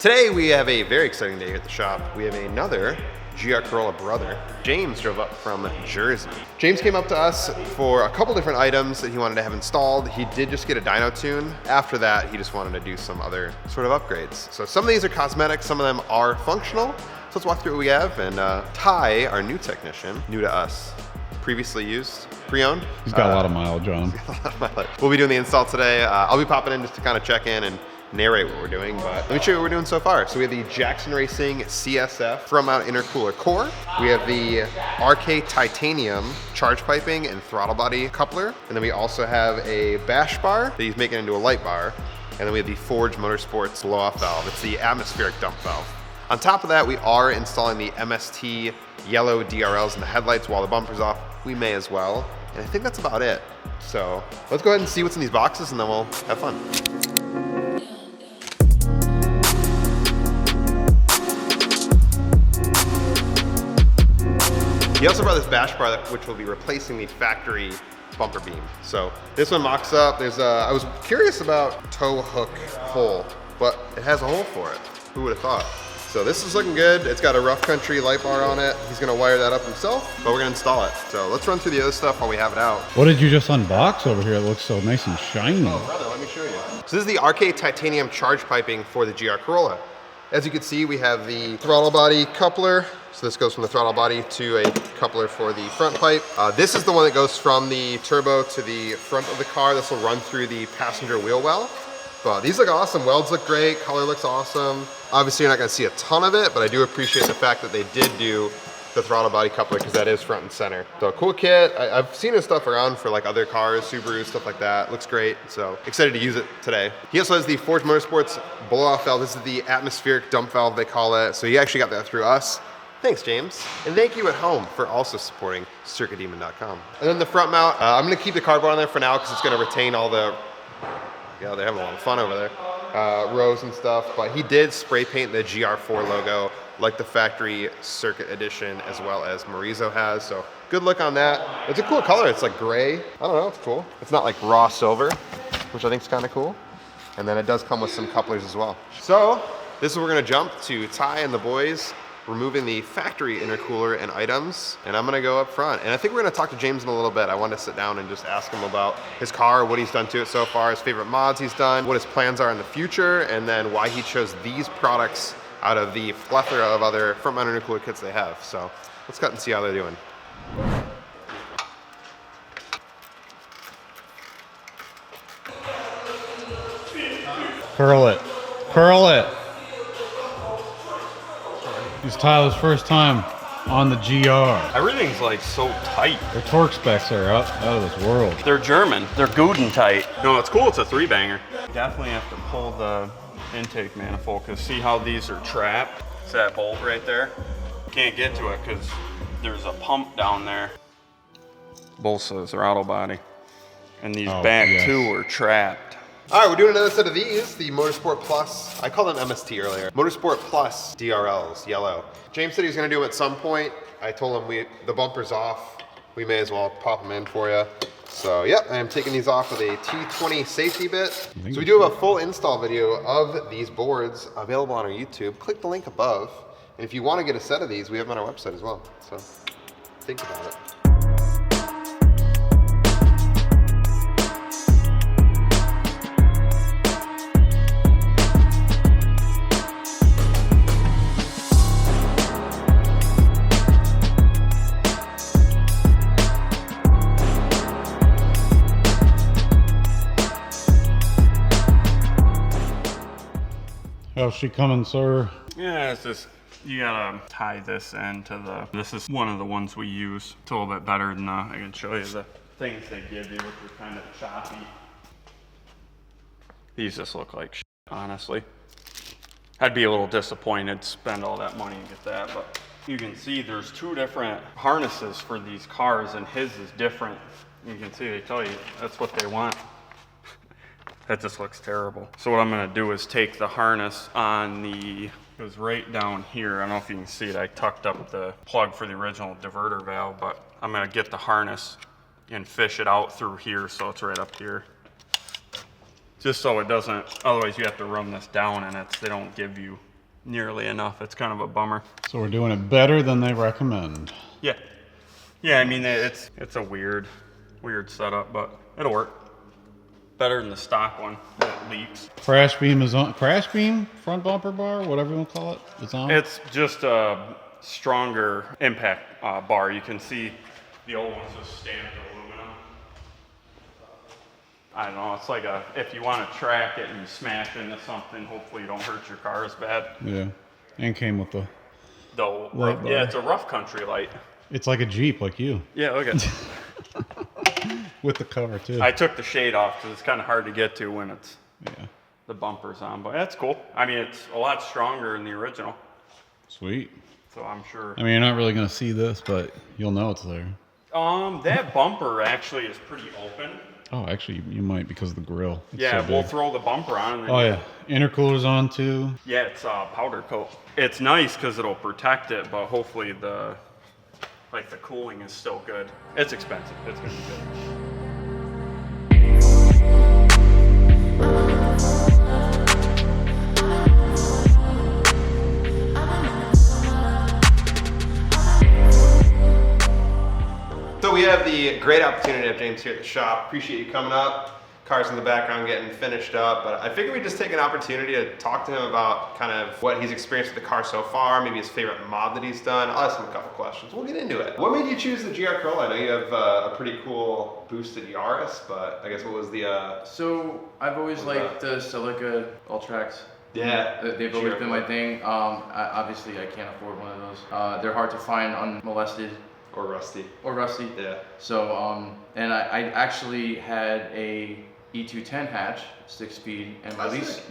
Today we have a very exciting day here at the shop. We have another GR Corolla brother. James drove up from Jersey. James came up to us for a couple different items that he wanted to have installed. He did just get a dyno tune. After that, he just wanted to do some other sort of upgrades. So some of these are cosmetic, some of them are functional. So let's walk through what we have. And Ty, our new technician, new to us, previously used, pre-owned. He's got a lot of mileage on him. We'll be doing the install today. I'll be popping in just to kind of check in and narrate what we're doing, but let me show you what we're doing so far. So we have the Jackson Racing CSF front mount intercooler core. We have the RK titanium charge piping and throttle body coupler. And then we also have a bash bar that he's making into a light bar. And then we have the Forge Motorsports blow off valve. It's the atmospheric dump valve. On top of that, we are installing the MST yellow DRLs in the headlights while the bumper's off. We may as well. And I think that's about it. So let's go ahead and see what's in these boxes and then we'll have fun. He also brought this bash bar, which will be replacing the factory bumper beam. So this one mocks up. I was curious about tow hook hole, but it has a hole for it. Who would have thought? So this is looking good. It's got a rough country light bar on it. He's gonna wire that up himself, but we're gonna install it. So let's run through the other stuff while we have it out. What did you just unbox over here? It looks so nice and shiny. Oh, brother, let me show you. So this is the RK titanium charge piping for the GR Corolla. As you can see, we have the throttle body coupler. So this goes from the throttle body to a coupler for the front pipe. This is the one that goes from the turbo to the front of the car. This will run through the passenger wheel well. But these look awesome. Welds look great. Color looks awesome. Obviously, you're not gonna see a ton of it, but I do appreciate the fact that they did do the throttle body coupler because that is front and center. So cool kit. I've seen his stuff around for like other cars, Subaru, stuff like that. Looks great. So excited to use it today. He also has the Forge Motorsports blow off valve. This is the atmospheric dump valve, they call it. So he actually got that through us. Thanks, James. And thank you at home for also supporting CircuitDemon.com. And then the front mount, I'm gonna keep the cardboard on there for now because it's gonna retain all the, yeah, they're having a lot of fun over there, rows and stuff. But he did spray paint the GR4 logo like the factory Circuit Edition as well as Morizo has. So good look on that. It's a cool color. It's like gray. I don't know, it's cool. It's not like raw silver, which I think is kind of cool. And then it does come with some couplers as well. So this is where we're gonna jump to Ty and the boys removing the factory intercooler and items, and I'm gonna go up front. And I think we're gonna talk to James in a little bit. I wanted to sit down and just ask him about his car, what he's done to it so far, his favorite mods he's done, what his plans are in the future, and then why he chose these products out of the plethora of other front mount intercooler kits they have. So let's cut and see how they're doing. Curl it. Curl it. It's Tyler's first time on the GR. Everything's like so tight. Their torque specs are out of this world. They're German. They're Guden tight. No, it's cool. It's a 3-banger. Definitely have to pull the intake manifold because see how these are trapped? It's that bolt right there. Can't get to it because there's a pump down there. Both of the throttle body. And these back two are trapped. All right, we're doing another set of these, the Motorsport Plus, I called them MST earlier, Motorsport Plus DRLs, yellow. James said he was gonna do them at some point. I told him the bumper's off. We may as well pop them in for you. So yep, I am taking these off with a T20 safety bit. So we do have a full install video of these boards available on our YouTube. Click the link above. And if you wanna get a set of these, we have them on our website as well. So think about it. How's she coming, sir? Yeah, it's just, you gotta tie this end to this is one of the ones we use. It's a little bit better than, I can show you the things they give you, which are kind of choppy. These just look like shit, honestly. I'd be a little disappointed to spend all that money and get that, but you can see there's 2 different harnesses for these cars and his is different. You can see they tell you that's what they want. That just looks terrible. So what I'm gonna do is take the harness on the, it was right down here. I don't know if you can see it. I tucked up the plug for the original diverter valve, but I'm gonna get the harness and fish it out through here so it's right up here. Just so it doesn't, otherwise you have to run this down and they don't give you nearly enough. It's kind of a bummer. So we're doing it better than they recommend. Yeah. Yeah, I mean, it's a weird setup, but it'll work. Better than the stock one that leaks. Crash beam is on. Crash beam, front bumper bar, whatever you want to call it, it's on. It's just a stronger impact bar. You can see the old one's just stamped aluminum. I don't know, it's like if you want to track it and you smash into something, hopefully you don't hurt your car as bad. Yeah, and came with the light bar. Yeah, it's a rough country light. It's like a Jeep, like you. Yeah, look at With the cover too. I took the shade off because it's kind of hard to get to when it's Yeah. the bumper's on, but that's cool. I mean, it's a lot stronger than the original, Sweet. so I'm sure. I mean, you're not really gonna see this, but you'll know it's there. That bumper actually is pretty open. Oh, actually, you might because of the grill. It's Yeah, so we'll big. throw the bumper on. And Oh yeah, intercooler's on too. Yeah, it's powder coat. It's nice because it'll protect it, but hopefully the cooling is still good. It's expensive. It's gonna be good. So we have the great opportunity to have James here at the shop. Appreciate you coming up. Cars in the background getting finished up, but I figured we'd just take an opportunity to talk to him about kind of what he's experienced with the car so far, maybe his favorite mod that he's done. I'll ask him a couple questions. We'll get into it. What made you choose the GR Corolla? I know you have a pretty cool boosted Yaris, but I guess what was the... So I've always liked the Celica Ultrax. Yeah. They've always been my thing. Obviously I can't afford one of those. They're hard to find unmolested. Or rusty. Or rusty. Yeah. So, and I actually had a E210 hatch, 6-speed, and my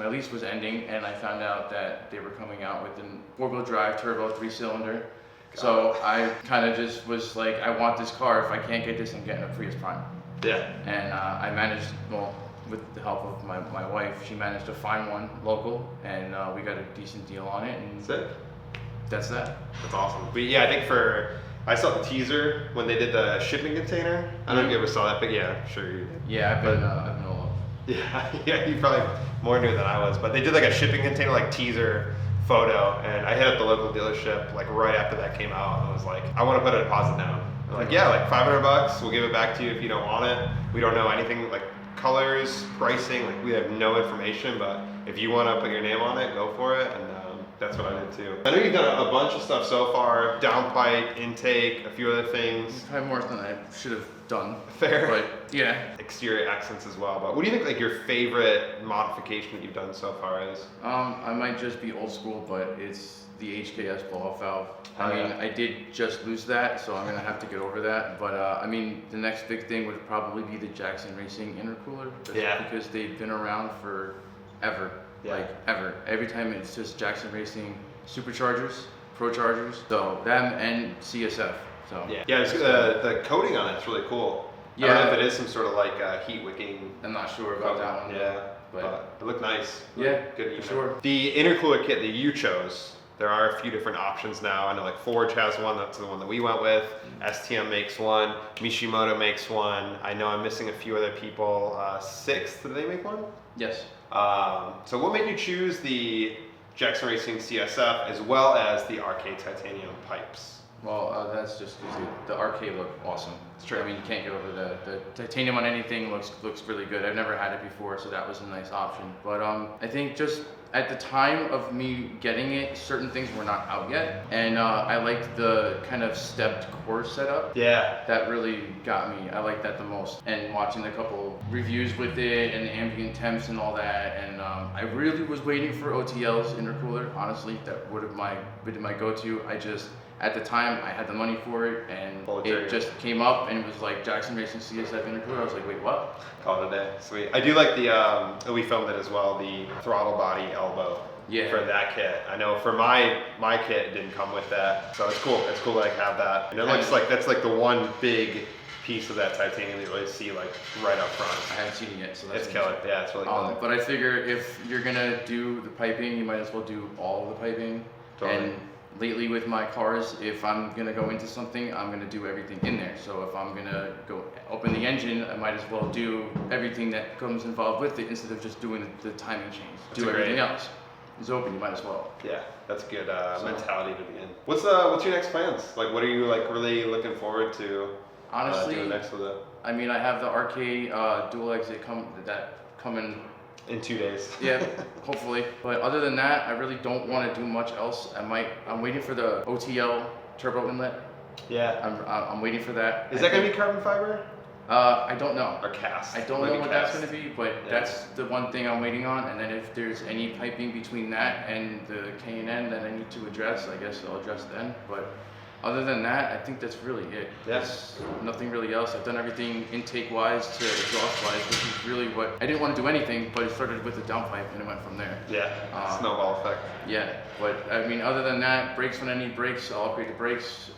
lease was ending, and I found out that they were coming out with a 4-wheel drive turbo 3-cylinder. So I kind of just was like, I want this car. If I can't get this, I'm getting a Prius Prime. Yeah. And I managed, well, with the help of my wife, she managed to find one local, and we got a decent deal on it. And That's it. that's that. That's awesome. But yeah, I think I saw the teaser when they did the shipping container. I don't know if you ever saw that, but yeah, sure you did. Yeah, I've been all over. Yeah, you probably more knew than I was, but they did like a shipping container like teaser photo, and I hit up the local dealership like right after that came out, and I was like, I want to put a deposit down. They're like, yeah, like $500, we'll give it back to you if you don't want it. We don't know anything like colors, pricing, like we have no information, but if you want to put your name on it, go for it. And that's what I did too. I know you've done a bunch of stuff so far, downpipe, intake, a few other things. Probably more than I should have done. Fair. But yeah. Exterior accents as well. But what do you think like your favorite modification that you've done so far is? I might just be old school, but it's the HKS blow-off valve. I mean, I did just lose that, so I'm gonna have to get over that. But I mean, the next big thing would probably be the Jackson Racing intercooler. Because they've been around forever. Yeah. Like ever. Every time it's just Jackson Racing superchargers, pro chargers. So them and CSF. So yeah, it's, the coating on it's really cool. Yeah. I don't know if it is some sort of like heat wicking. I'm not sure about that one. Yeah, but it looked nice. Yeah, good. for sure. The intercooler kit that you chose, there are a few different options now. I know like Forge has one. That's the one that we went with. STM makes one. Mishimoto makes one. I know I'm missing a few other people. Sixth, did they make one? Yes. So what made you choose the Jackson Racing CSF as well as the RK titanium pipes? Well, that's just because the RK looked awesome. It's true. I mean, you can't get over the titanium on anything. Looks really good. I've never had it before, so that was a nice option. But I think just at the time of me getting it, certain things were not out yet, and I liked the kind of stepped core setup. Yeah. That really got me. I like that the most. And watching a couple reviews with it and the ambient temps and all that, and I really was waiting for OTL's intercooler. Honestly, that would have been my go-to. At the time, I had the money for it, and it just came up, and it was like Jackson Racing CSF intercooler. I was like, wait, what? Call it a day. Sweet. I do like the, we filmed it as well, the throttle body elbow for that kit. I know for my kit, it didn't come with that, so it's cool. It's cool that I have that. And it looks like that's like the one big piece of that titanium that you really see like right up front. I haven't seen it yet, so that's killer. Yeah, it's really cool. But I figure if you're gonna do the piping, you might as well do all the piping. Totally. And lately with my cars, if I'm gonna go into something, I'm gonna do everything in there. So if I'm gonna go open the engine, I might as well do everything that comes involved with it instead of just doing the timing chains. Do everything else. is open, you might as well. Yeah, that's a good mentality to be in. What's your next plans? Like, what are you like really looking forward to? Honestly, doing next with it? I mean, I have the RK dual exit coming In 2 days. Yeah, hopefully. But other than that, I really don't want to do much else. I'm waiting for the OTL turbo inlet. Yeah. I'm waiting for that. Is that gonna be carbon fiber? I don't know. Or cast? I don't know what that's gonna be, but Yeah. that's the one thing I'm waiting on. And then if there's any piping between that and the K&N that I need to address, I guess I'll address then. But other than that, I think that's really it. Yes. Nothing really else. I've done everything intake-wise to exhaust-wise, which is really what I didn't want to do anything, but it started with the downpipe and it went from there. Yeah. Snowball effect. Yeah, but I mean, other than that, brakes when I need brakes, I'll upgrade the brakes.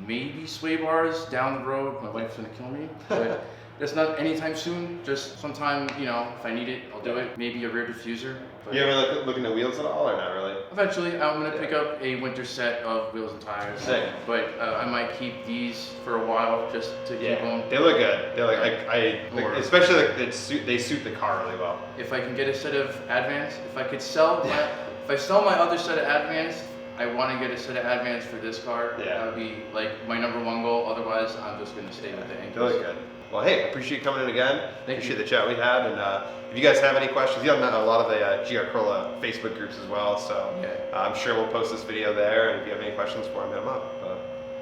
Maybe sway bars down the road. My wife's gonna kill me, but that's not anytime soon. Just sometime, you know, if I need it, I'll do it. Maybe a rear diffuser. But You ever looking at wheels at all, or not really? eventually, I'm gonna pick up a winter set of wheels and tires. Sick. But I might keep these for a while just to keep them. They look good. They're like, Or- especially like they suit the car really well. If I can get a set of Advance, if I sell my other set of Advance, I want to get a set of Advance for this car. Yeah. That would be like my #1 goal. Otherwise, I'm just gonna stay with the They Yankees. look good. Well, hey, appreciate you coming in again. Thank Appreciate you. the chat we had, and if you guys have any questions, you have a lot of the GR Corolla Facebook groups as well, so Yeah. I'm sure we'll post this video there, and if you have any questions for him, hit him up. I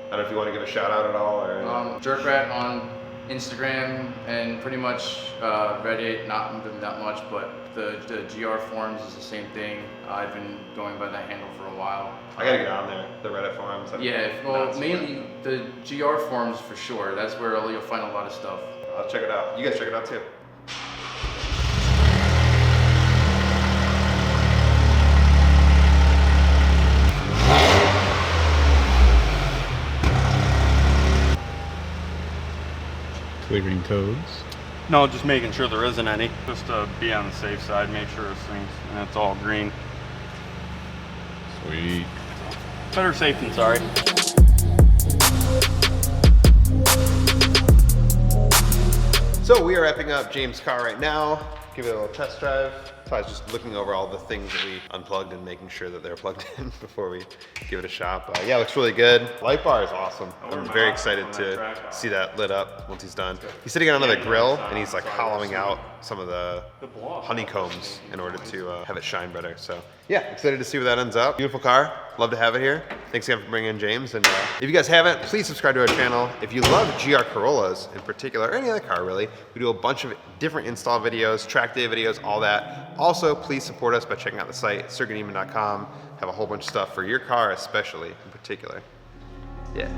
don't know if you want to give a shout out at all, or Jerkrat on Instagram and pretty much Reddit, not that much, but the GR forums is the same thing. I've been going by that handle for a while. I gotta get on there, the Reddit forums. Yeah, well, mainly the GR forums for sure. That's where you'll find a lot of stuff. I'll check it out. You guys check it out too. Clearing codes. No, just making sure there isn't any. Just to be on the safe side, make sure this thing's, and it's all green. Sweet. Better safe than sorry. So we are wrapping up James' car right now. Give it a little test drive. So I was just looking over all the things that we unplugged and making sure that they're plugged in before we give it a shot. Yeah, it looks really good. Light bar is awesome. I'm very excited to see that lit up once he's done. He's sitting on another grill and he's like hollowing out some of the honeycombs in order to have it shine better. So yeah, excited to see where that ends up. Beautiful car. Love to have it here. Thanks again for bringing in James. And if you guys haven't, please subscribe to our channel. If you love GR Corollas in particular, or any other car really, we do a bunch of different install videos, track day videos, all that. Also, please support us by checking out the site, circuitedemon.com. Have a whole bunch of stuff for your car, especially in particular. Yeah.